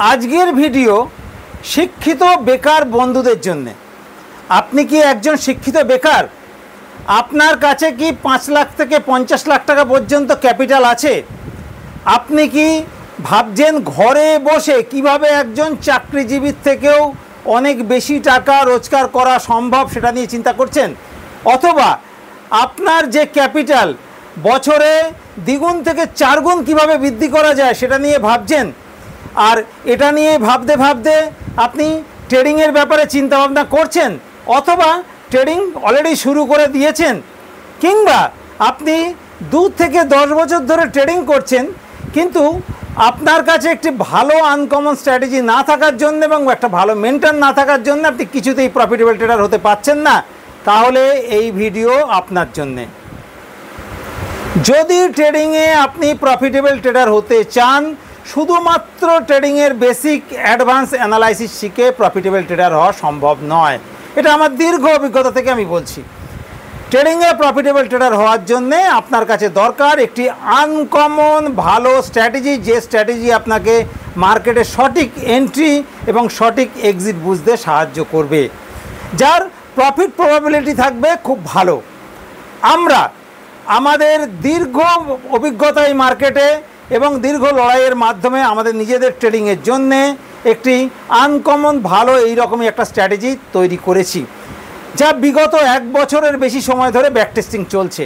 আজকের ভিডিও শিক্ষিত বেকার বন্ধুদের জন্য। আপনি কি একজন শিক্ষিত বেকার? আপনার কাছে কি 5 লাখ থেকে 50 লাখ টাকা পর্যন্ত ক্যাপিটাল আছে? আপনি কি ভাবছেন ঘরে বসে কিভাবে একজন চাকরিজীবীর থেকেও অনেক বেশি টাকা রোজগার করা সম্ভব সেটা নিয়ে চিন্তা করছেন? অথবা আপনার যে ক্যাপিটাল বছরে দ্বিগুণ থেকে 4 গুণ কীভাবে বৃদ্ধি করা যায় সেটা নিয়ে ভাবছেন? আর এটা নিয়ে ভাবতে ভাবতে আপনি ট্রেডিংয়ের ব্যাপারে চিন্তাভাবনা করছেন, অথবা ট্রেডিং অলরেডি শুরু করে দিয়েছেন, কিংবা আপনি 2 থেকে 10 বছর ধরে ট্রেডিং করছেন, কিন্তু আপনার কাছে একটি ভালো আনকমন স্ট্র্যাটেজি না থাকার জন্য এবং একটা ভালো মেন্টর না থাকার জন্য আপনি কিছুতেই প্রফিটেবল ট্রেডার হতে পারছেন না, তাহলে এই ভিডিও আপনার জন্যে। যদি ট্রেডিংয়ে আপনি প্রফিটেবল ট্রেডার হতে চান, শুধুমাত্র ট্রেডিংয়ের বেসিক অ্যাডভান্স অ্যানালাইসিস শিখে প্রফিটেবল ট্রেডার হওয়া সম্ভব নয়। এটা আমার দীর্ঘ অভিজ্ঞতা থেকে আমি বলছি। ট্রেডিংয়ে প্রফিটেবল ট্রেডার হওয়ার জন্যে আপনার কাছে দরকার একটি আনকমন ভালো স্ট্র্যাটেজি, যে স্ট্র্যাটেজি আপনাকে মার্কেটে সঠিক এন্ট্রি এবং সঠিক এক্সিট বুঝতে সাহায্য করবে, যার প্রফিট প্রবাবিলিটি থাকবে খুব ভালো। আমরা আমাদের দীর্ঘ অভিজ্ঞতা এই মার্কেটে এবং দীর্ঘ লড়াইয়ের মাধ্যমে আমাদের নিজেদের ট্রেডিংয়ের জন্যে একটি আনকমন ভালো এইরকমই একটা স্ট্র্যাটেজি তৈরি করেছি, যা বিগত 1 বছরের বেশি সময় ধরে ব্যাক টেস্টিং চলছে।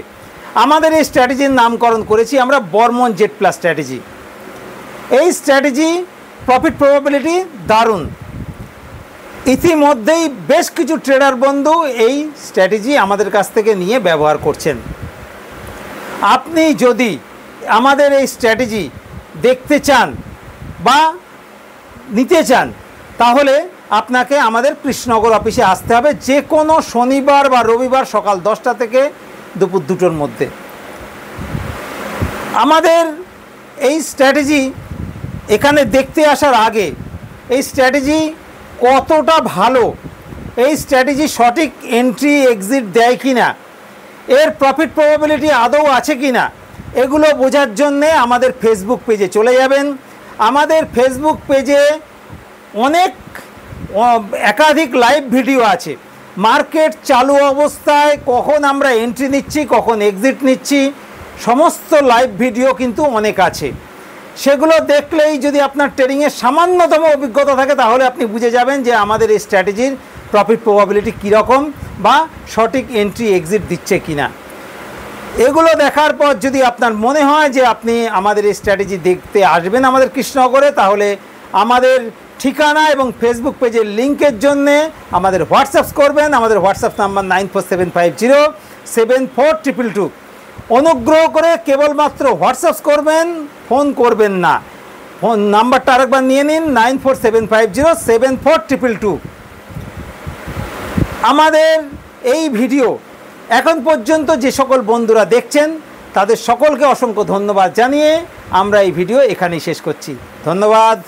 আমাদের এই স্ট্র্যাটেজির নামকরণ করেছি আমরা বর্মন জেড প্লাস স্ট্র্যাটেজি। এই স্ট্র্যাটেজি প্রফিট প্রবাবিলিটি দারুণ। ইতিমধ্যেই বেশ কিছু ট্রেডার বন্ধু এই স্ট্র্যাটেজি আমাদের কাছ থেকে নিয়ে ব্যবহার করছেন। আপনি যদি আমাদের এই স্ট্র্যাটেজি দেখতে চান বা নিতে চান, তাহলে আপনাকে আমাদের কৃষ্ণনগর অফিসে আসতে হবে যে কোনো শনিবার বা রবিবার সকাল 10টা থেকে দুপুর 2টোর মধ্যে। আমাদের এই স্ট্র্যাটেজি এখানে দেখতে আসার আগে এই স্ট্র্যাটেজি কতটা ভালো, এই স্ট্র্যাটেজি সঠিক এন্ট্রি এক্সিট দেয় কি না, এর প্রফিট প্রবাবিলিটি আদৌ আছে কি না, এগুলো বোঝার জন্যে আমাদের ফেসবুক পেজে চলে যাবেন। আমাদের ফেসবুক পেজে অনেক একাধিক লাইভ ভিডিও আছে। মার্কেট চালু অবস্থায় কখন আমরা এন্ট্রি নিচ্ছি, কখন এক্সিট নিচ্ছি, সমস্ত লাইভ ভিডিও কিন্তু অনেক আছে। সেগুলো দেখলেই যদি আপনার ট্রেডিংয়ের সামান্যতম অভিজ্ঞতা থাকে, তাহলে আপনি বুঝে যাবেন যে আমাদের এই স্ট্র্যাটেজির প্রফিট প্রবাবিলিটি কীরকম বা সঠিক এন্ট্রি এক্সিট দিচ্ছে কিনা। এগুলো দেখার পর যদি আপনার মনে হয় যে আপনি আমাদের এই স্ট্র্যাটেজি দেখতে আসবেন আমাদের কৃষ্ণনগরে, তাহলে আমাদের ঠিকানা এবং ফেসবুক পেজের লিঙ্কের জন্যে আমাদের হোয়াটসঅ্যাপ করবেন। আমাদের হোয়াটসঅ্যাপ নাম্বার 9475074222। অনুগ্রহ করে কেবলমাত্র হোয়াটসঅ্যাপ করবেন, ফোন করবেন না। ফোন নাম্বারটা আরেকবার নিয়ে নিন, 9475074222। আমাদের এই ভিডিও এখন পর্যন্ত যে সকল বন্ধুরা দেখছেন তাদের সকলকে অসংখ্য ধন্যবাদ জানিয়ে আমরা এই ভিডিও এখানেই শেষ করছি। ধন্যবাদ।